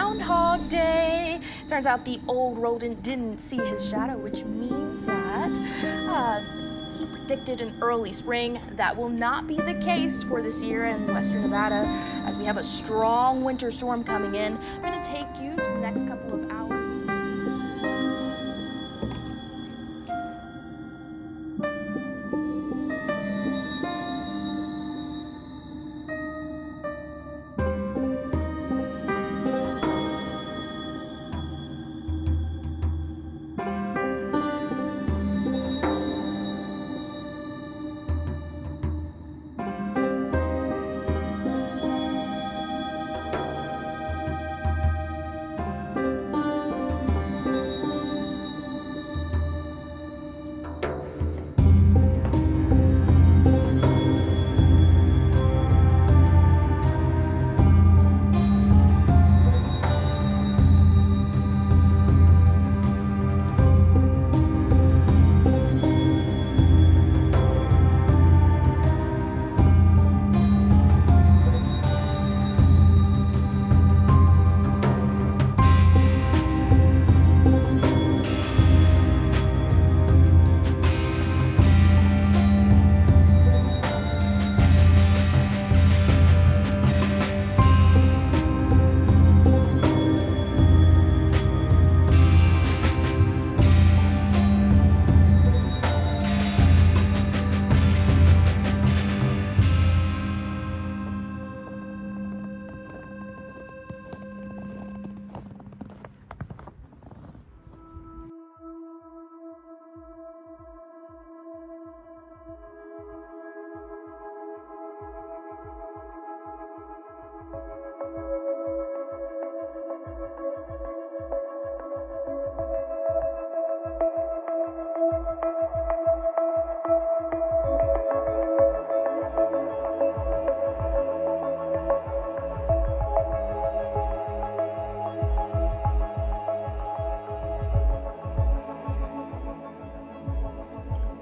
Groundhog Day. Turns out the old rodent didn't see his shadow, which means that he predicted an early spring. That will not be the case for this year in western Nevada, as we have a strong winter storm coming in. I'm going to take you to the next couple of hours.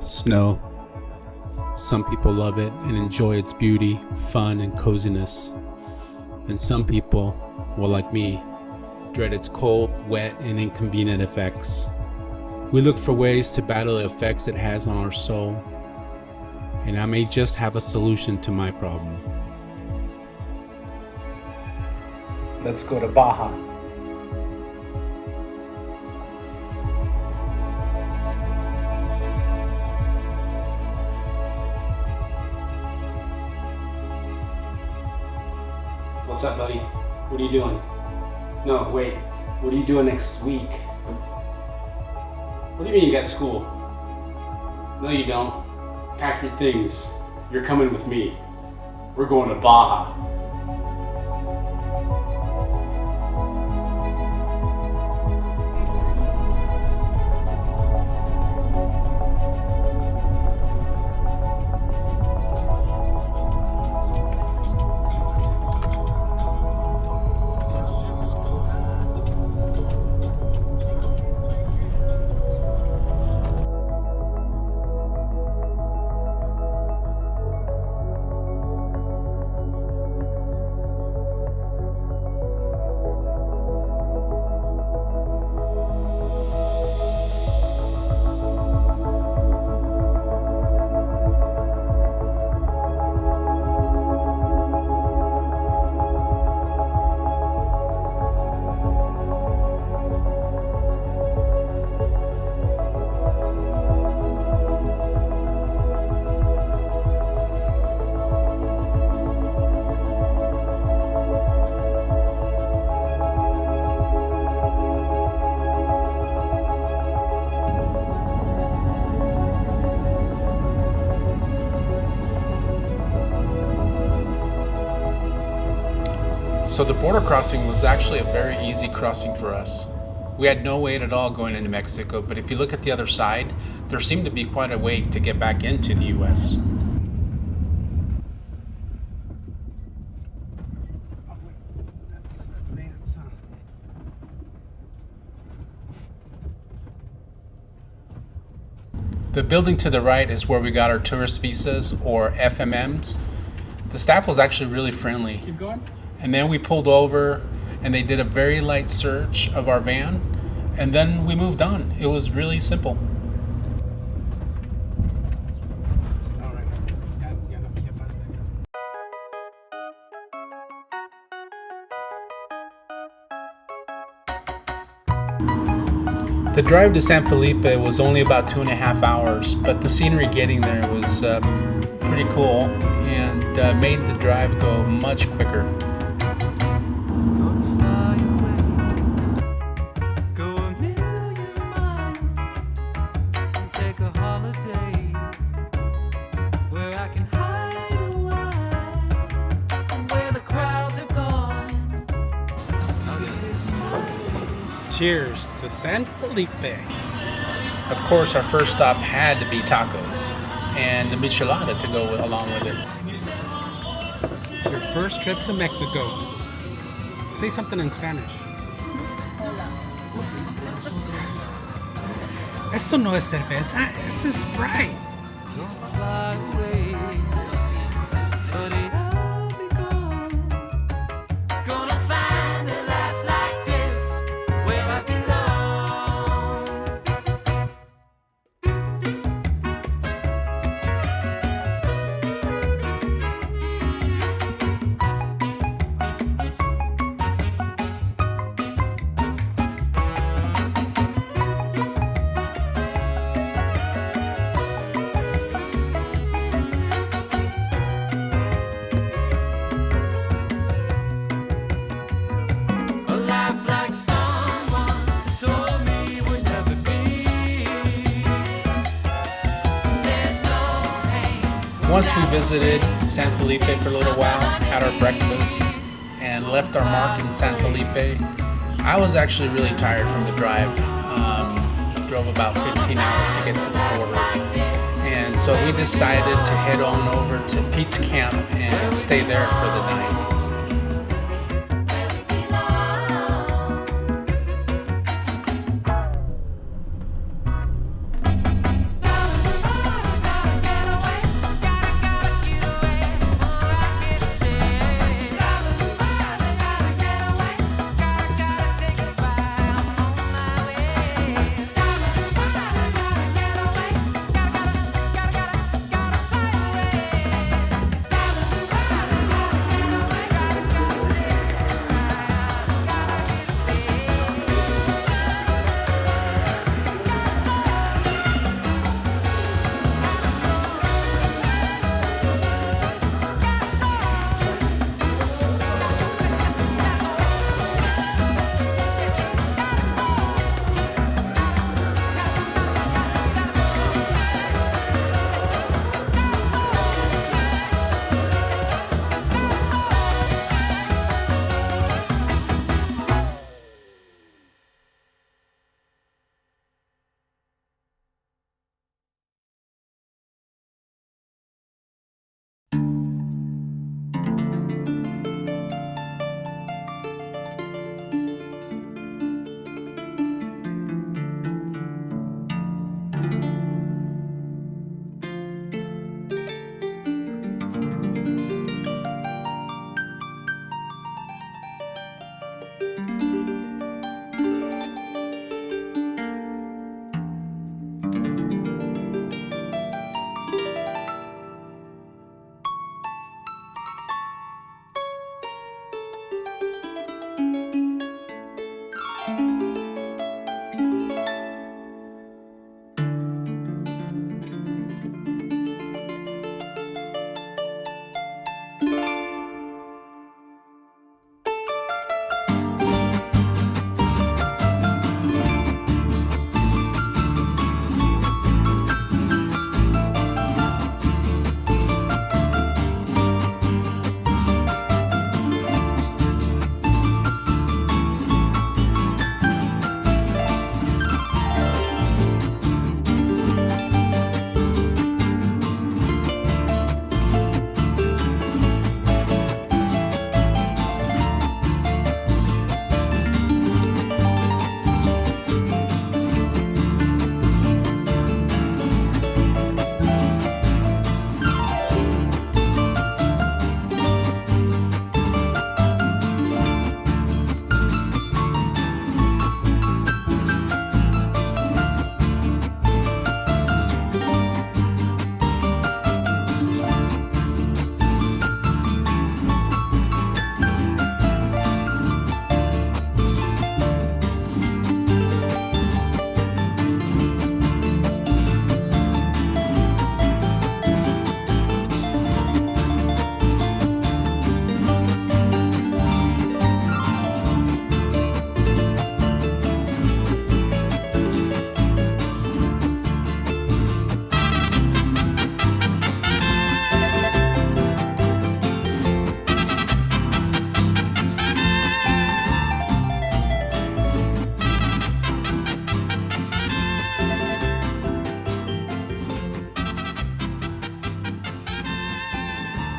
Snow. Some people love it and enjoy its beauty, fun, and coziness. And some people, well, like me, dread its cold, wet, and inconvenient effects. We look for ways to battle the effects it has on our soul, and I may just have a solution to my problem. Let's go to Baja. What's up, buddy? What are you doing? No, wait. What are you doing next week? What do you mean you got school? No, you don't. Pack your things. You're coming with me. We're going to Baja. So the border crossing was actually a very easy crossing for us. We had no wait at all going into Mexico, but if you look at the other side, there seemed to be quite a wait to get back into the U.S. The building to the right is where we got our tourist visas, or FMMs. The staff was actually really friendly. Keep going. And then we pulled over and they did a very light search of our van, and then we moved on. It was really simple. The drive to San Felipe was only about 2.5 hours, but the scenery getting there was pretty cool and made the drive go much quicker. Cheers to San Felipe. Of course, our first stop had to be tacos and the michelada to go along with it. Your first trip to Mexico. Say something in Spanish. Esto no es cerveza, esto es Sprite. Once we visited San Felipe for a little while, had our breakfast, and left our mark in San Felipe, I was actually really tired from the drive. Drove about 15 hours to get to the border. And so we decided to head on over to Pete's Camp and stay there for the night.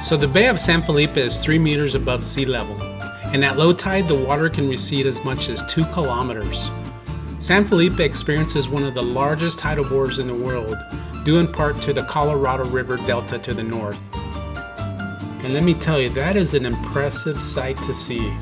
So the Bay of San Felipe is 3 meters above sea level, and at low tide the water can recede as much as 2 kilometers. San Felipe experiences one of the largest tidal bores in the world, due in part to the Colorado River Delta to the north. And let me tell you, that is an impressive sight to see.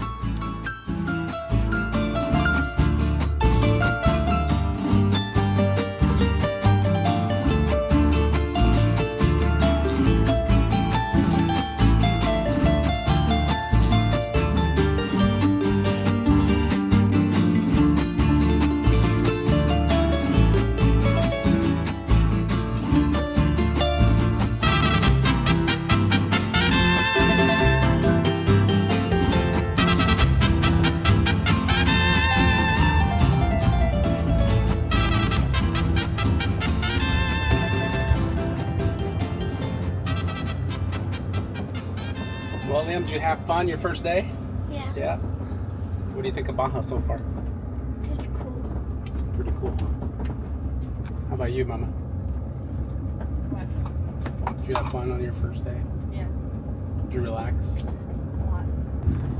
Well, Liam, did you have fun your first day? Yeah. Yeah? What do you think of Baja so far? It's cool. It's pretty cool, huh? How about you, Mama? What? Did you have fun on your first day? Yes. Did you relax? A lot.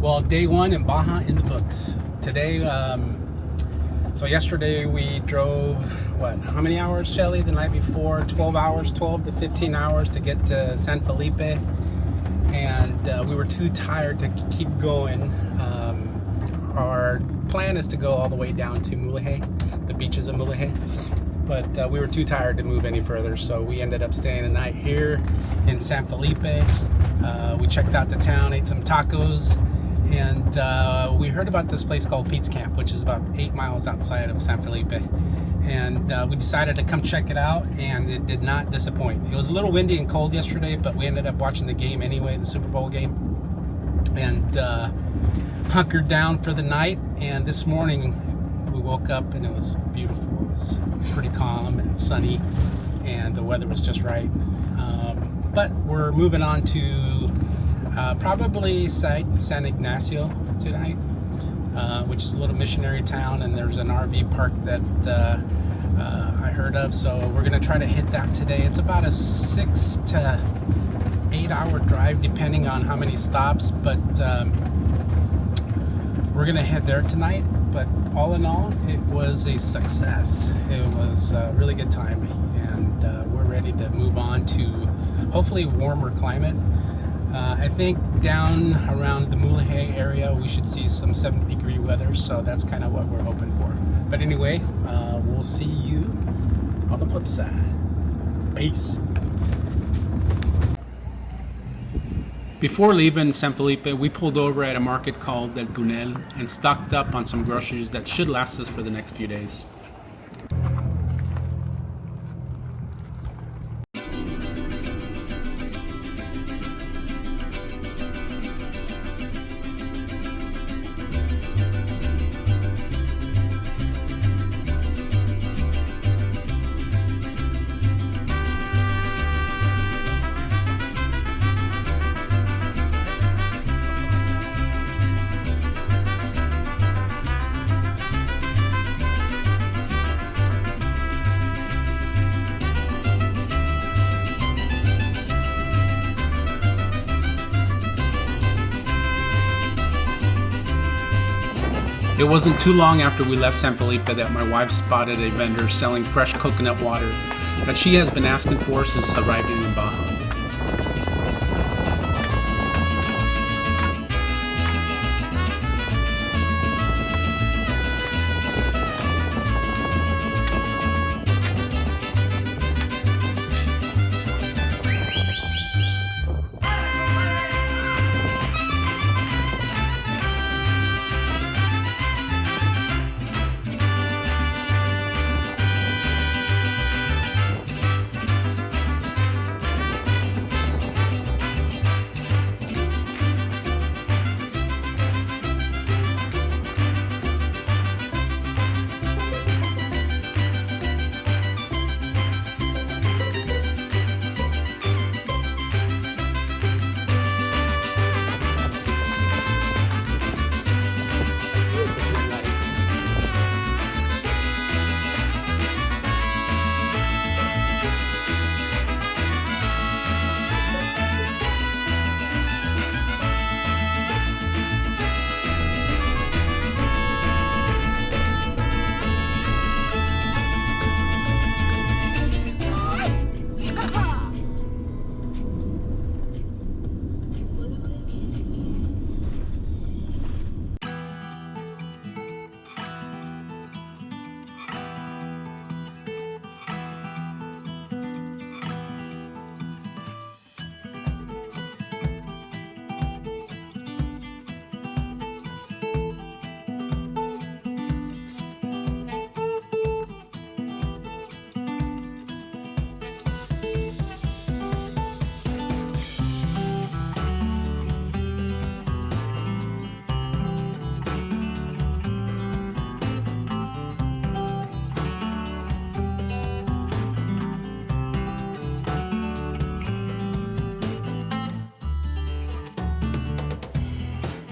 Well, day one in Baja in the books. Today, so yesterday we drove, how many hours, Shelly, the night before? 12 hours, 12 to 15 hours to get to San Felipe. And we were too tired to keep going. Our plan is to go all the way down to Mulege, the beaches of Mulege, but we were too tired to move any further, so we ended up staying a night here in San Felipe. We checked out the town, ate some tacos, and we heard about this place called Pete's Camp, which is about 8 miles outside of San Felipe. And we decided to come check it out, and it did not disappoint. It was a little windy and cold yesterday, but we ended up watching the game anyway, the Super Bowl game, and hunkered down for the night. And this morning we woke up and it was beautiful. It was pretty calm and sunny, and the weather was just right. But we're moving on to probably San Ignacio tonight, which is a little missionary town, and there's an RV park that I heard of, so we're gonna try to hit that today. It's about a 6 to 8 hour drive depending on how many stops, but we're gonna head there tonight. But all in all, it was a success. It was a really good time, and we're ready to move on to hopefully warmer climate. I think down around the Mulege area we should see some 70-degree weather, so that's kind of what we're hoping for. But anyway, we'll see you on the flip side. Peace. Before leaving San Felipe, we pulled over at a market called El Tunel and stocked up on some groceries that should last us for the next few days. It wasn't too long after we left San Felipe that my wife spotted a vendor selling fresh coconut water that she has been asking for since arriving in Baja.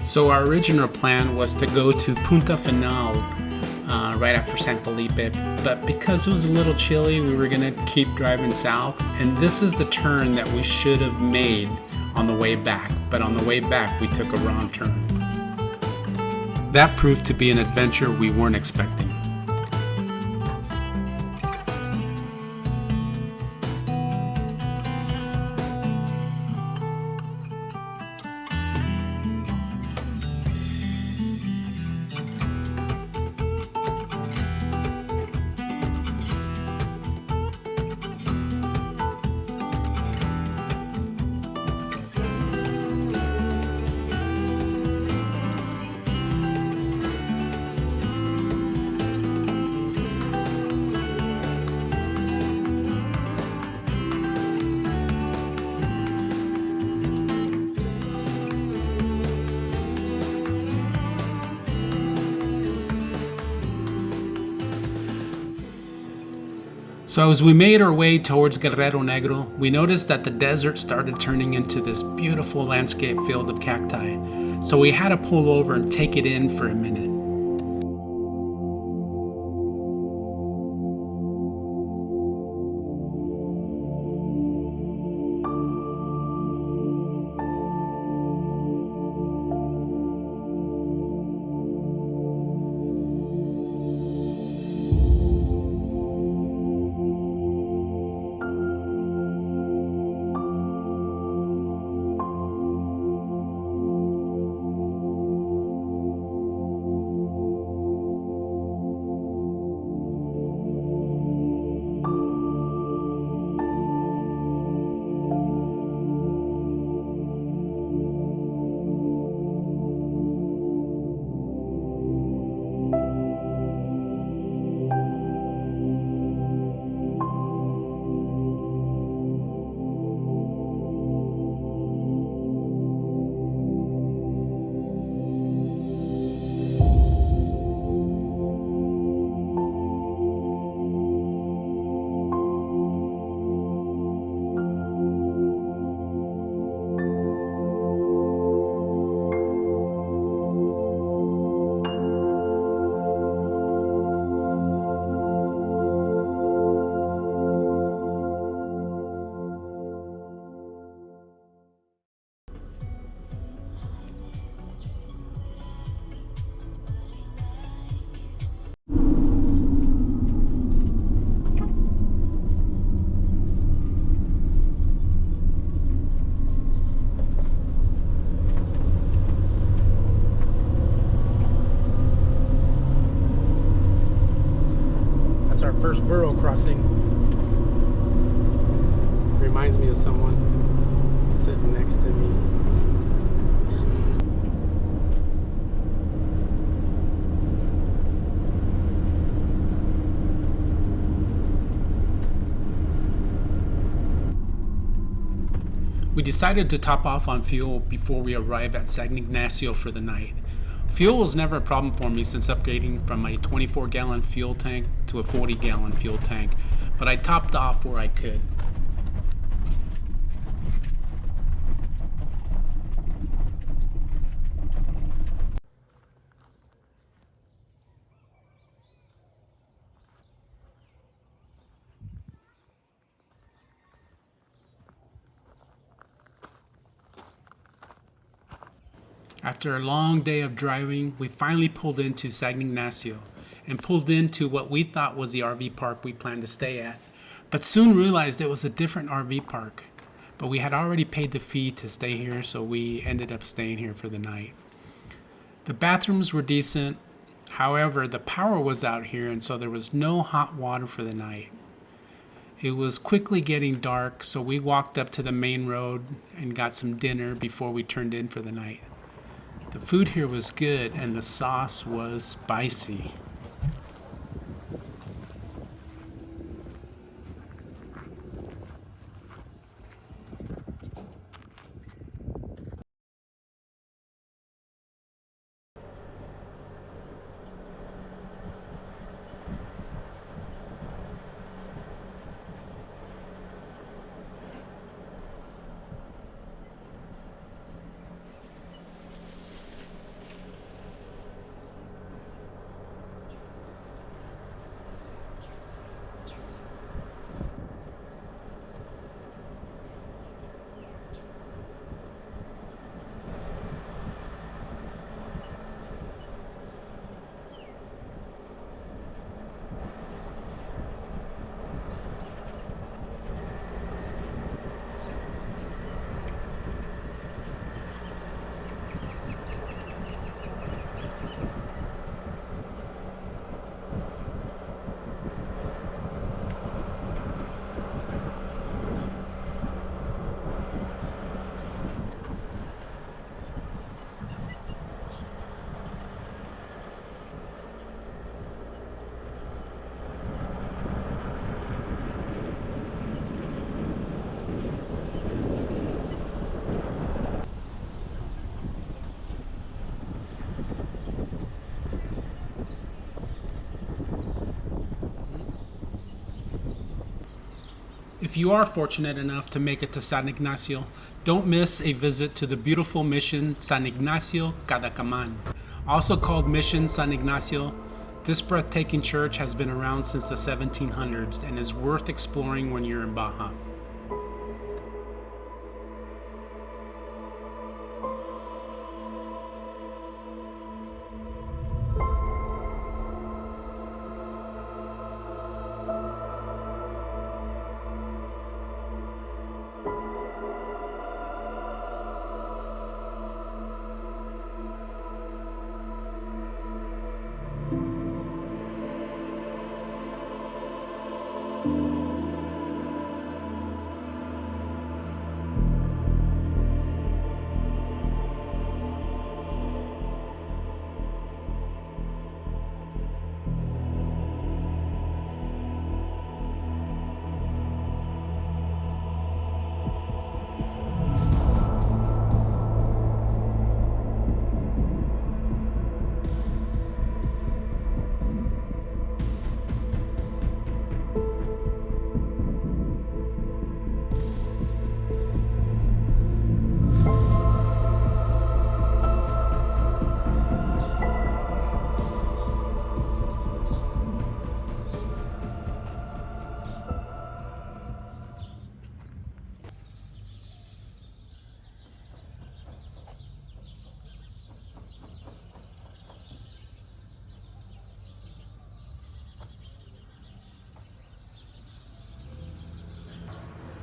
So our original plan was to go to Punta Final right after San Felipe, but because it was a little chilly, we were gonna keep driving south, and this is the turn that we should have made on the way back, but on the way back we took a wrong turn. That proved to be an adventure we weren't expecting. So as we made our way towards Guerrero Negro, we noticed that the desert started turning into this beautiful landscape field of cacti. So we had to pull over and take it in for a minute. Our first burro crossing. Reminds me of someone sitting next to me. We decided to top off on fuel before we arrived at San Ignacio for the night. Fuel was never a problem for me since upgrading from a 24-gallon fuel tank to a 40-gallon fuel tank, but I topped off where I could. After a long day of driving, we finally pulled into San Ignacio and pulled into what we thought was the RV park we planned to stay at, but soon realized it was a different RV park. But we had already paid the fee to stay here, so we ended up staying here for the night. The bathrooms were decent, however, the power was out here, and so there was no hot water for the night. It was quickly getting dark, so we walked up to the main road and got some dinner before we turned in for the night. The food here was good and the sauce was spicy. If you are fortunate enough to make it to San Ignacio, don't miss a visit to the beautiful Mission San Ignacio Cadacaman. Also called Mission San Ignacio, this breathtaking church has been around since the 1700s and is worth exploring when you're in Baja.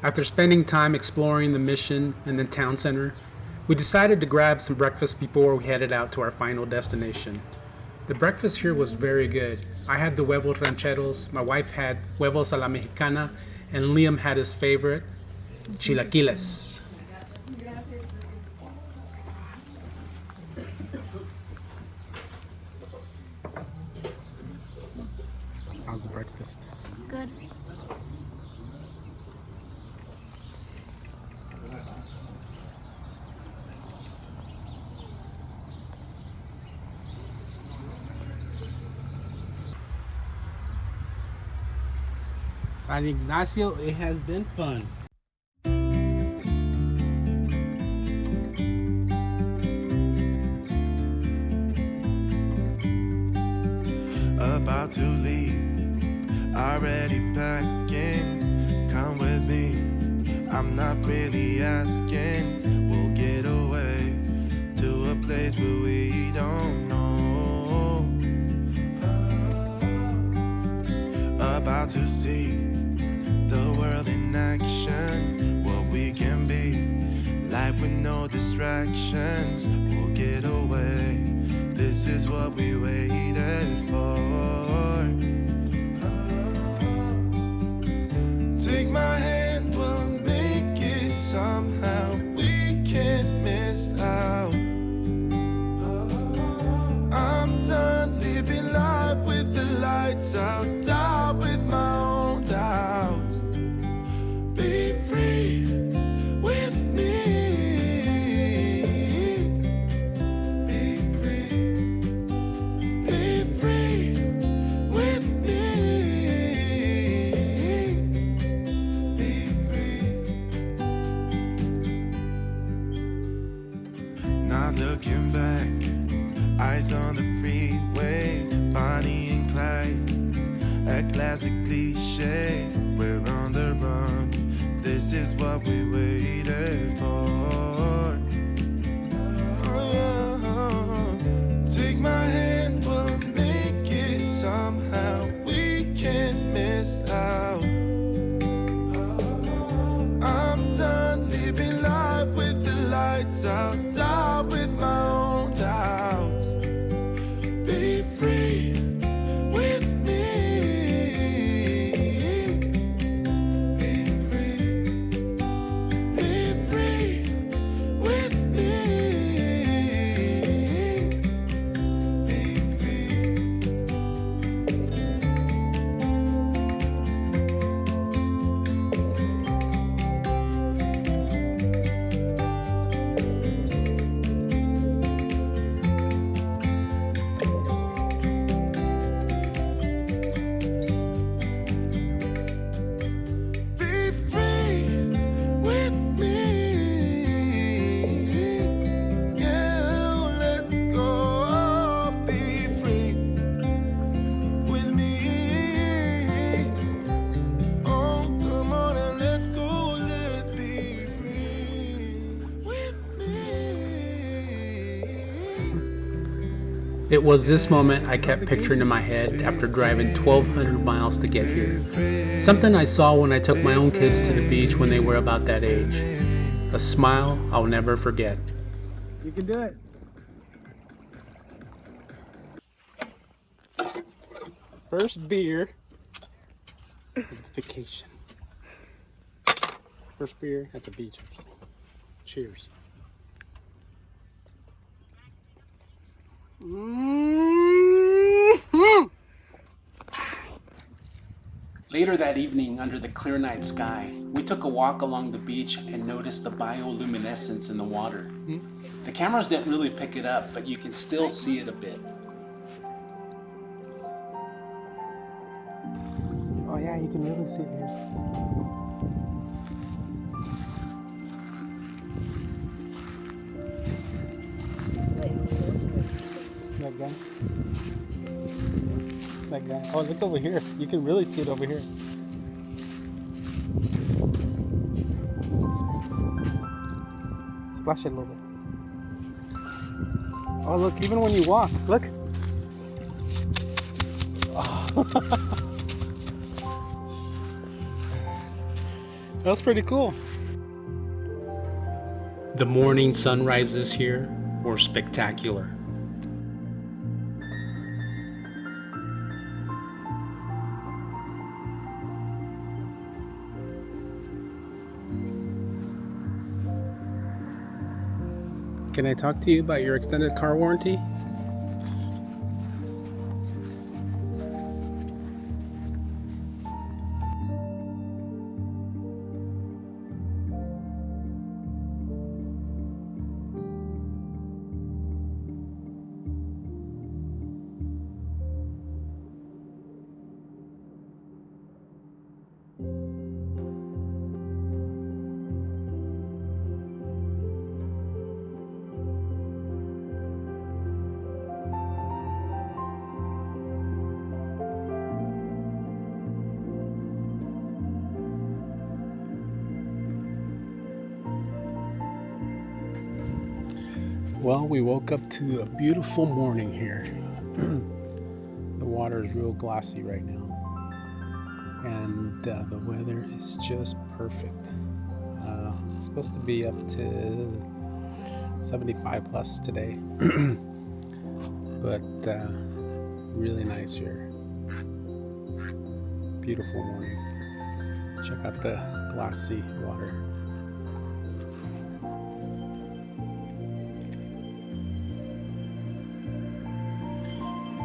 After spending time exploring the mission and the town center, we decided to grab some breakfast before we headed out to our final destination. The breakfast here was very good. I had the huevos rancheros, my wife had huevos a la mexicana, and Liam had his favorite, chilaquiles. How's the breakfast? Good. San Ignacio, it has been fun. About to leave, already packing. Come with me, I'm not really asking. We'll get away to a place where we don't know. About to see the world in action, what we can be, life with no distractions. We'll get away, this is what we waited for. Take my hand, we'll make it somehow. We can't miss out. I'm done living life with the lights out, down with my own doubts. Be free with me. Be free. Be free with me. Be free. Not looking back, eyes on the freeway, Bonnie and Clyde, a classic cliche. We're on the run, this is what we waited for. Take my hand, we'll make it somehow. We can't miss out. I'm done living life with the lights out, down with my own doubts. Be free with me. Be free. Be free with me. Be free. It was this moment I kept picturing in my head after driving 1,200 miles to get here. Something I saw when I took my own kids to the beach when they were about that age. A smile I'll never forget. You can do it. First beer. Vacation. First beer at the beach, actually. Cheers. Mm-hmm. Later that evening, under the clear night sky, we took a walk along the beach and noticed the bioluminescence in the water. The cameras didn't really pick it up, but you can still see it a bit. Oh yeah, you can really see it here. That guy. That guy. Oh, look over here. You can really see it over here. Splash it a little bit. Oh, look, even when you walk, look. Oh. That's pretty cool. The morning sunrises here were spectacular. Can I talk to you about your extended car warranty? Well, we woke up to a beautiful morning here. The water is real glassy right now, and the weather is just perfect. It's supposed to be up to 75 plus today, but really nice here. Beautiful morning. Check out the glassy water.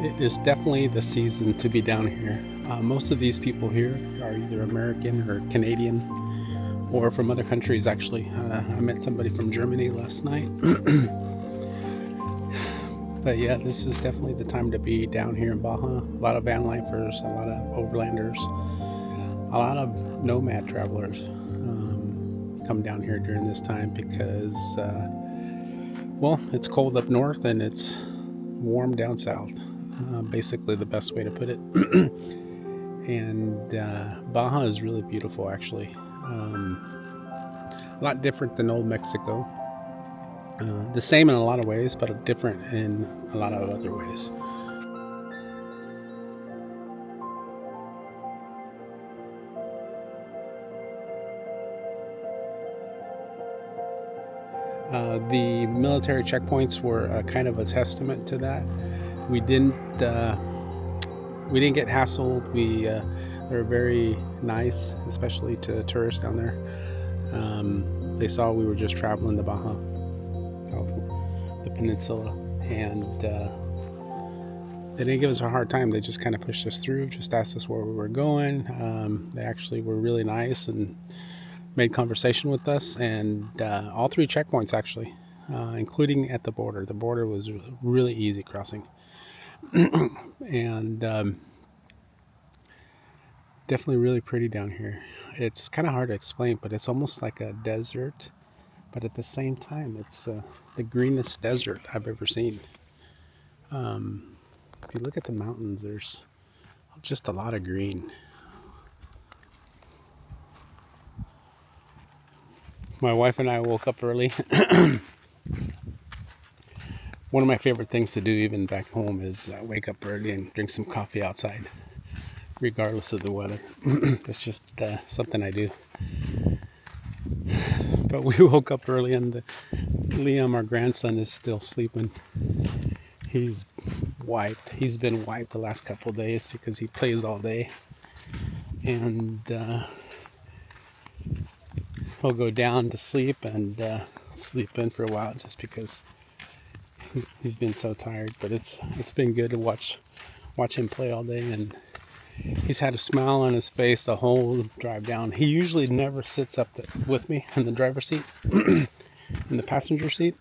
It is definitely the season to be down here. Most of these people here are either American or Canadian or from other countries, actually. I met somebody from Germany last night. But yeah, this is definitely the time to be down here in Baja. A lot of van lifers, a lot of overlanders, a lot of nomad travelers come down here during this time because, well, it's cold up north and it's warm down south. Basically the best way to put it. And Baja is really beautiful, actually. A lot different than old Mexico. The same in a lot of ways, but different in a lot of other ways. The military checkpoints were kind of a testament to that. We didn't get hassled. They're very nice, especially to tourists down there. They saw we were just traveling the Baja California, the peninsula, and they didn't give us a hard time. They just kind of pushed us through, just asked us where we were going. They actually were really nice and made conversation with us, and all three checkpoints actually, including at the border. The border was really easy crossing. And definitely really pretty down here. It's kind of hard to explain, but it's almost like a desert, but at the same time it's the greenest desert I've ever seen. If you look at the mountains, there's just a lot of green. My wife and I woke up early One of my favorite things to do even back home is wake up early and drink some coffee outside, regardless of the weather. It's just something I do. But we woke up early and Liam, our grandson, is still sleeping. He's wiped. He's been wiped the last couple of days because he plays all day. And he'll go down to sleep and sleep in for a while just because he's been so tired. But it's been good to watch him play all day, and he's had a smile on his face the whole drive down. He usually never sits up with me in the driver's seat, in the passenger seat.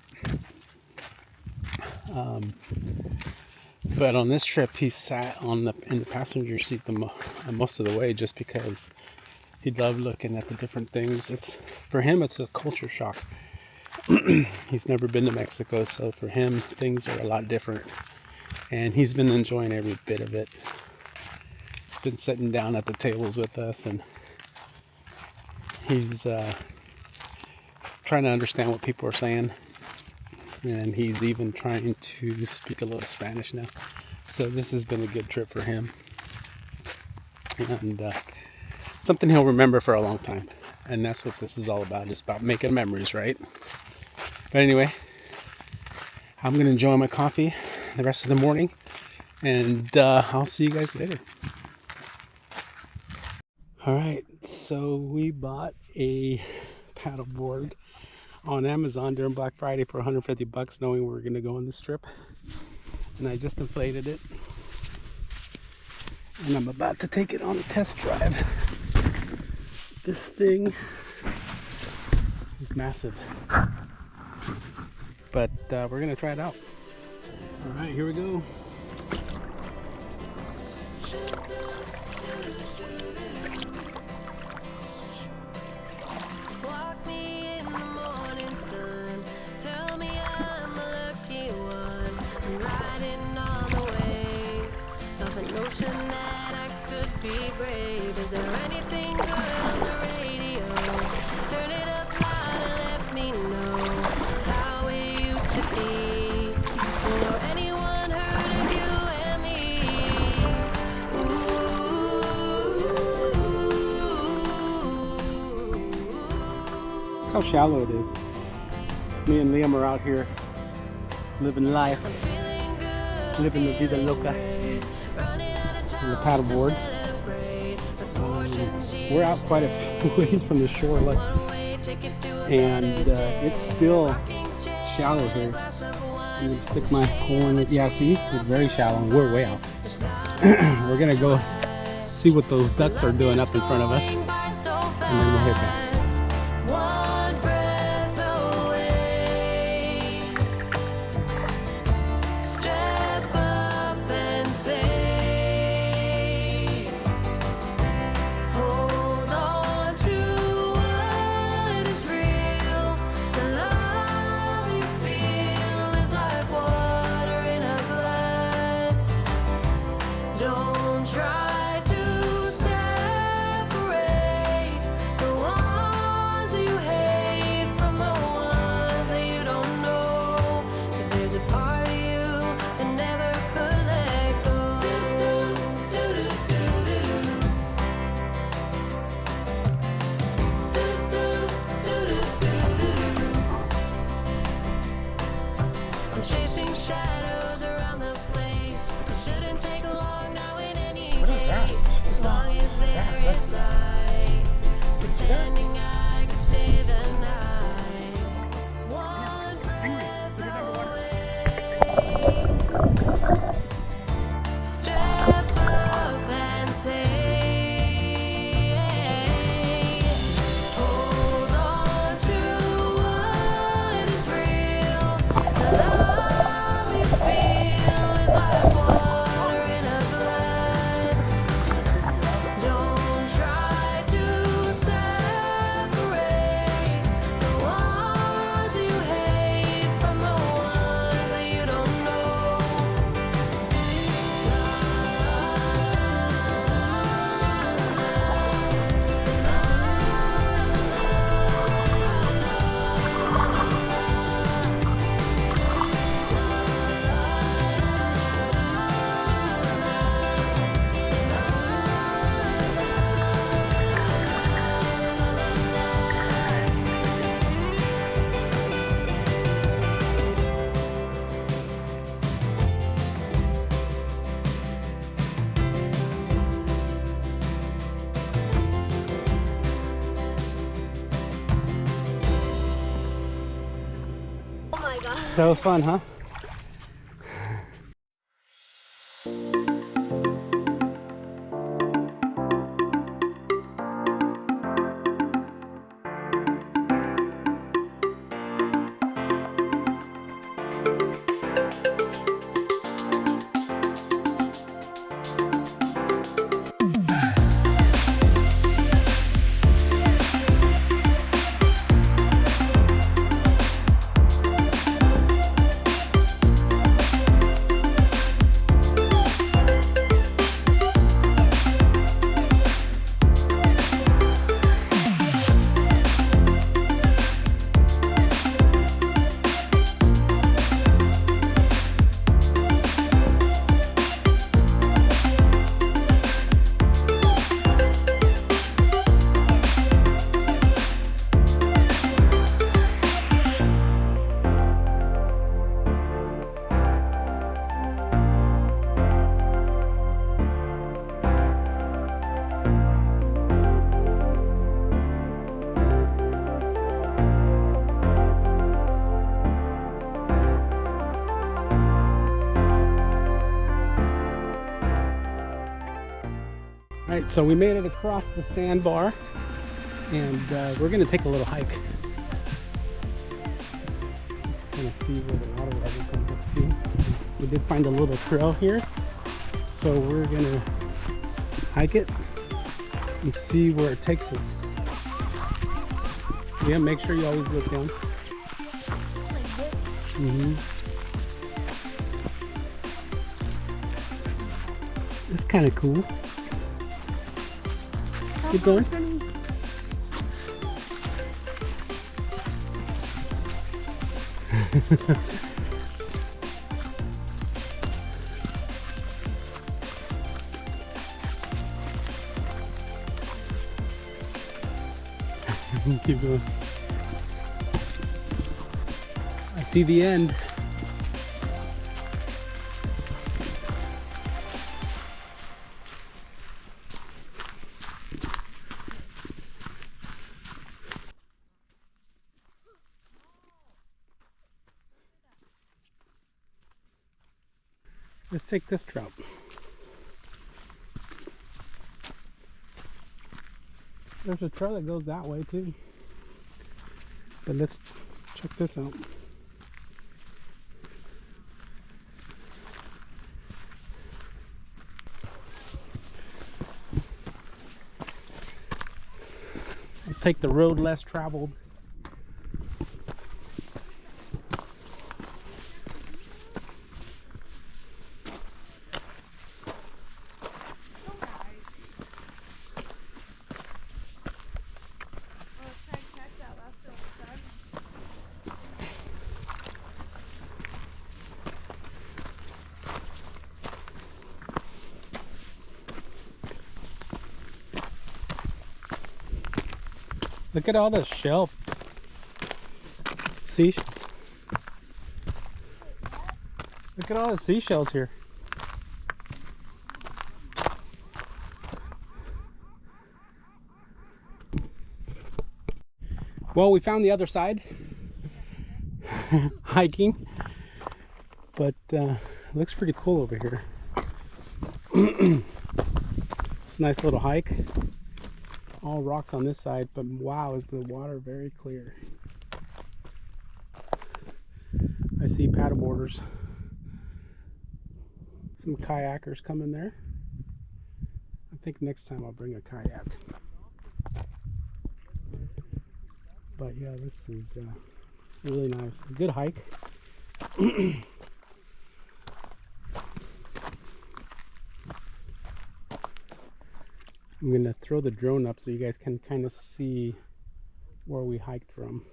But on this trip, he sat in the passenger seat most of the way, just because he loved looking at the different things. For him, it's a culture shock. He's never been to Mexico, so for him, things are a lot different, and he's been enjoying every bit of it. Been sitting down at the tables with us, and he's trying to understand what people are saying, and he's even trying to speak a little Spanish now. So this has been a good trip for him, and something he'll remember for a long time. And that's what this is all about. It's about making memories, right? But anyway, I'm gonna enjoy my coffee the rest of the morning, and I'll see you guys later. Alright, so we bought a paddleboard on Amazon during Black Friday for $150, knowing we were going to go on this trip. And I just inflated it. And I'm about to take it on a test drive. This thing is massive. But we're going to try it out. Alright, here we go. That I could be brave. Is there anything good on the radio? Turn it up loud and let me know how it used to be. For anyone heard of you and me? Look how shallow it is. Me and Liam are out here living life, living the vida loca. The paddleboard. We're out quite a few ways from the shore, and it's still shallow here. I'm gonna stick my hole in it. Yeah, see, it's very shallow, and we're way out. We're gonna go see what those ducks are doing up in front of us, and then we'll hit back. Chasing shadows around the place. It shouldn't take long now in any case. As long as there is light, pretending I could stay the night. One breath away. Step up and say, hold on to what is real. The love you feel is like water in a my god. That was fun, huh? Alright, so we made it across the sandbar, and we're going to take a little hike. Kind of see where the water level comes up to. We did find a little trail here, so we're going to hike it and see where it takes us. Yeah, make sure you always look down. It's kind of cool. Keep going. Keep going. I see the end. Let's take this trout. There's a trail that goes that way too. But let's check this out. I'll take the road less traveled. Look at all the shells. Seashells. Look at all the seashells here. Well, we found the other side. Hiking. But it looks pretty cool over here. It's a nice little hike. All rocks on this side, but wow, is the water very clear. I see paddleboarders. Some kayakers coming there. I think next time I'll bring a kayak. But yeah, this is really nice. A good hike. I'm going to throw the drone up so you guys can kind of see where we hiked from.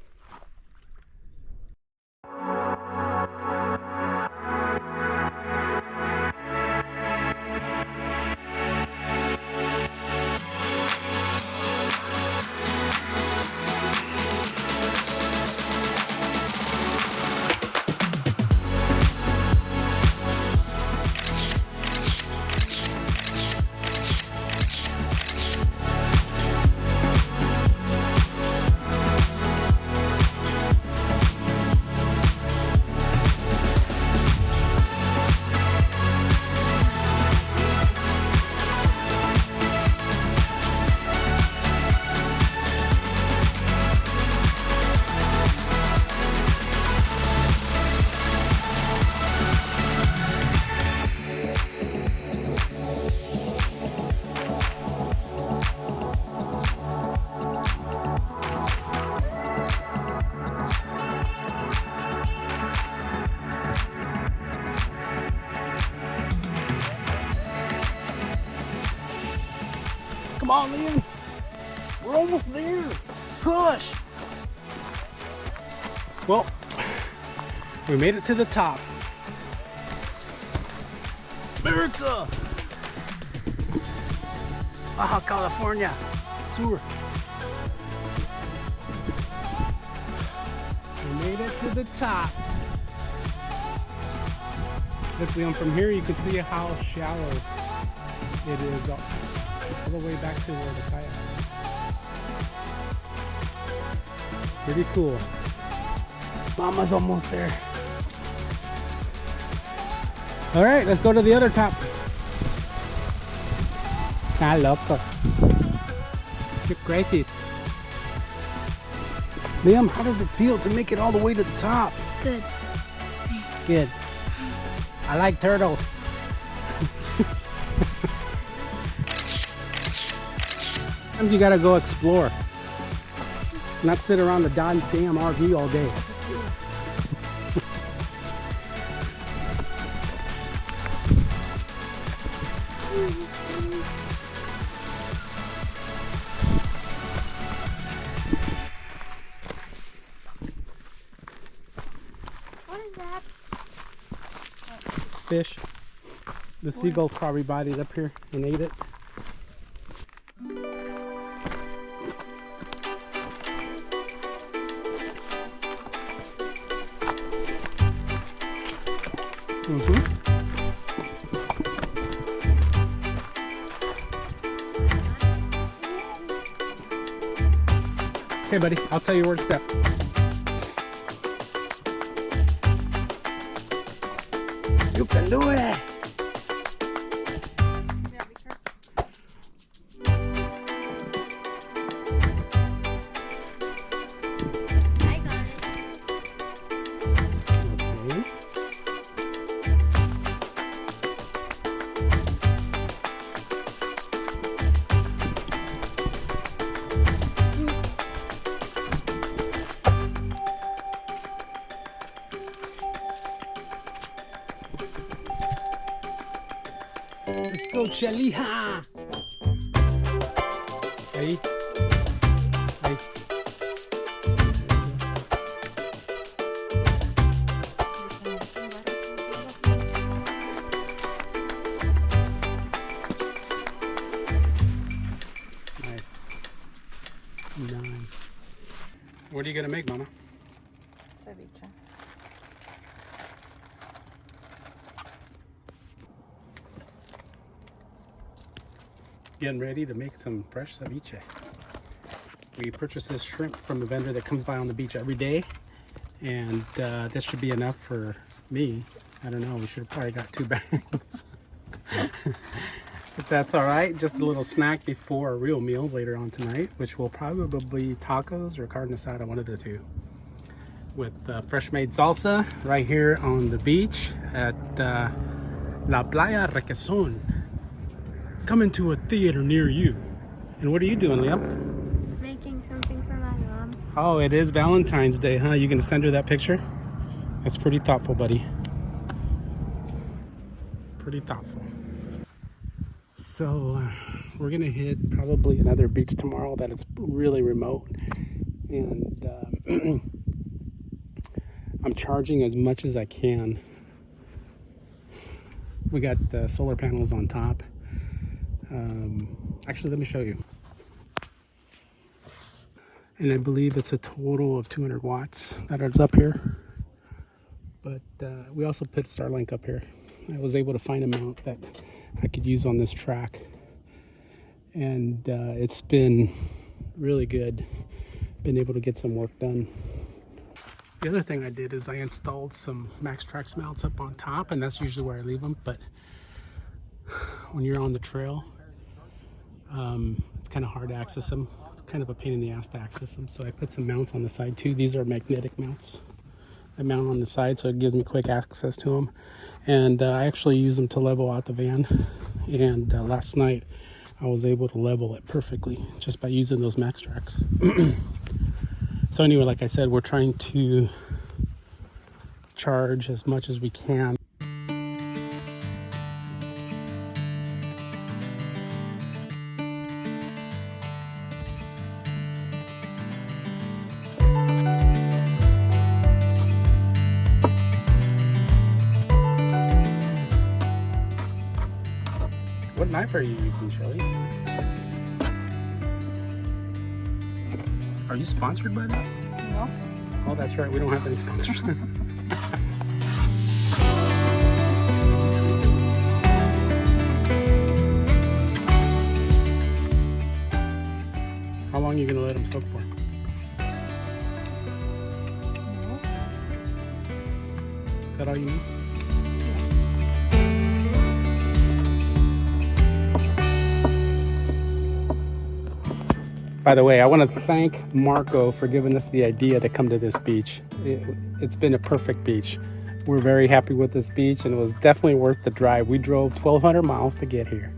Come on, Liam. We're almost there. Push. Well, we made it to the top. America! Baja California. Sur. We made it to the top. Look, Leon, from here you can see how shallow it is all the way back to where the kayak is. Pretty cool. Mama's almost there. All right, let's go to the other top. Ah, loco. You're crazies. Liam, how does it feel to make it all the way to the top? Good. Good. I like turtles. Sometimes you gotta go explore. Not sit around the damn RV all day. What is that? Fish. The seagulls probably bodied up here and ate it. Okay, buddy, I'll tell you where to step. You can do it! I got it. Okay. Let's go, Chalija! Ahí. Ahí. Nice. What are you gonna make, Mama? Ceviche. Getting ready to make some fresh ceviche. We purchased this shrimp from a vendor that comes by on the beach every day, and this should be enough for me. I don't know, we should have probably got 2 bags. But that's all right, just a little snack before a real meal later on tonight, which will probably be tacos or carne asada, one of the two. With fresh made salsa right here on the beach at La Playa Requeson. Coming to a theater near you. And what are you doing, Liam? Making something for my mom. Oh, it is Valentine's Day, huh? You gonna send her that picture? That's pretty thoughtful, buddy. Pretty thoughtful. So we're gonna hit probably another beach tomorrow that is really remote, and I'm charging as much as I can. We got solar panels on top. Actually, let me show you. And I believe it's a total of 200 watts that is up here. But we also put Starlink up here. I was able to find a mount that I could use on this track. And it's been really good. Been able to get some work done. The other thing I did is I installed some MaxTrax mounts up on top, and that's usually where I leave them. But when you're on the trail, it's kind of hard to access them. It's kind of a pain in the ass to access them. So I put some mounts on the side too. These are magnetic mounts. I mount on the side so it gives me quick access to them. And I actually use them to level out the van. And last night I was able to level it perfectly just by using those MaxTrax. So anyway, like I said, we're trying to charge as much as we can. What knife are you using, Shelly? Are you sponsored by that? No. Oh, that's right. We don't have any sponsors. How long are you going to let them soak for? Is that all you need? By the way, I want to thank Marco for giving us the idea to come to this beach. It's been a perfect beach. We're very happy with this beach, and it was definitely worth the drive. We drove 1,200 miles to get here,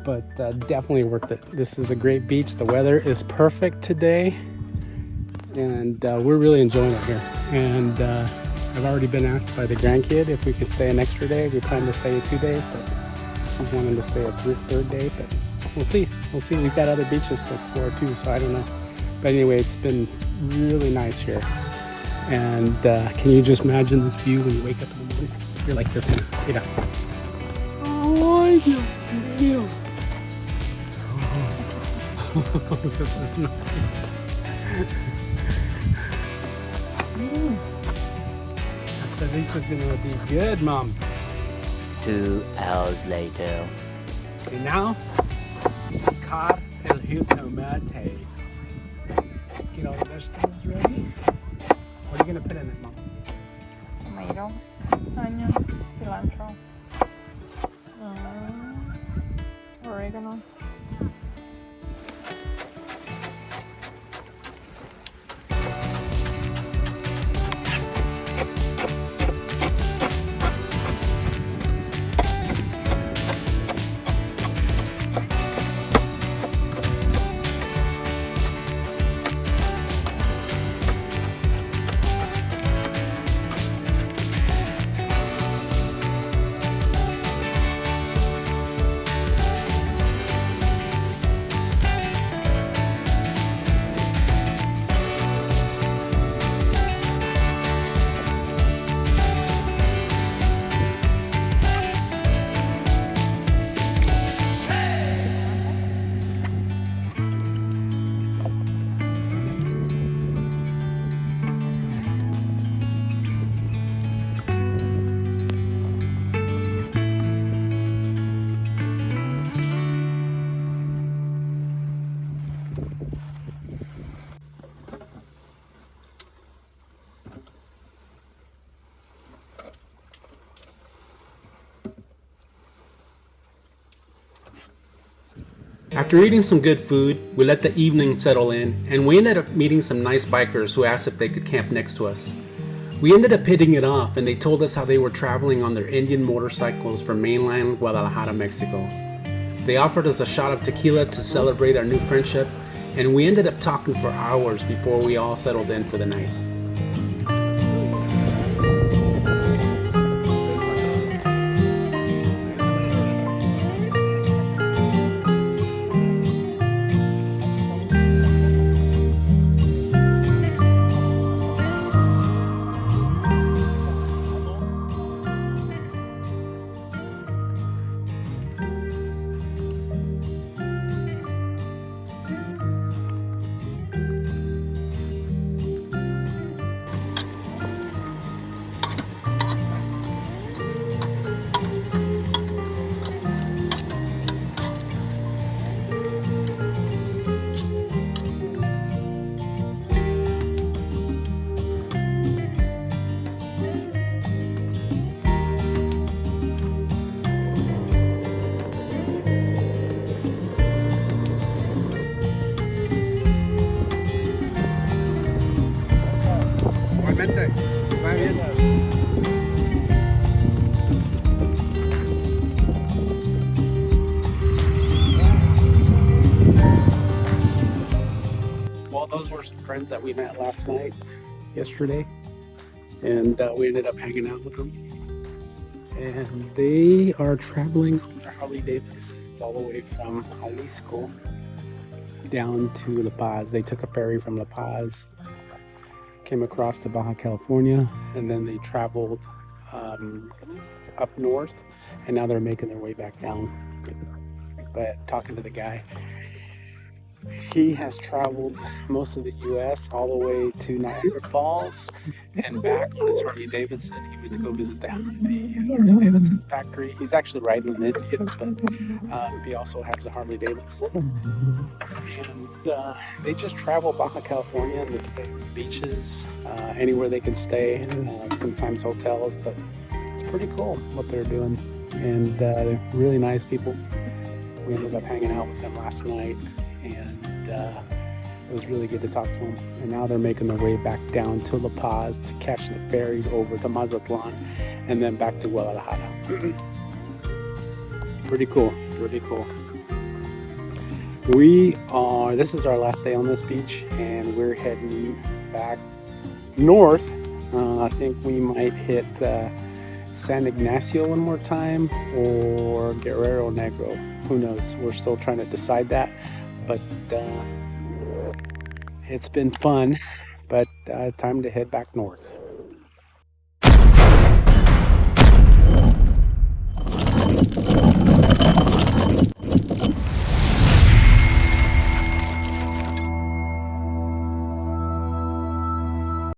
but definitely worth it. This is a great beach. The weather is perfect today, and we're really enjoying it here. And I've already been asked by the grandkid if we could stay an extra day. We plan to stay 2 days, but he's wanting to stay a third day, but we'll see. We've got other beaches to explore too, so I don't know. But anyway, it's been really nice here. And can you just imagine this view when you wake up in the morning? You're like this, you know. Oh, it's beautiful. Oh, this is nice. That beach is gonna be good, Mom. 2 hours later. Okay, now, picar el jitomate. Get all the vegetables ready. What are you gonna put in it, Mom? Tomato, onions, cilantro, oregano. After eating some good food, we let the evening settle in, and we ended up meeting some nice bikers who asked if they could camp next to us. We ended up hitting it off, and they told us how they were traveling on their Indian motorcycles from mainland Guadalajara, Mexico. They offered us a shot of tequila to celebrate our new friendship, and we ended up talking for hours before we all settled in for the night. Well, those were some friends that we met last night, yesterday, and we ended up hanging out with them. And they are traveling on their Harley Davidsons all the way from Jalisco down to La Paz. They took a ferry from La Paz, came across to Baja California, and then they traveled up north, and now they're making their way back down But talking to the guy, he has traveled most of the U.S. all the way to Niagara Falls and back on his Harley Davidson. He went to go visit the Harley Davidson factory. He's actually riding in Indian, but he also has a Harley Davidson. And they just travel Baja California and they stay on the beaches, anywhere they can stay, sometimes hotels, but it's pretty cool what they're doing. And they're really nice people. We ended up hanging out with them last night, and it was really good to talk to them. And now they're making their way back down to La Paz to catch the ferry over to Mazatlan and then back to Guadalajara. Pretty cool, pretty cool. This is our last day on this beach, and we're heading back north. I think we might hit San Ignacio one more time or Guerrero Negro. Who knows? We're still trying to decide that, but it's been fun. But time to head back north.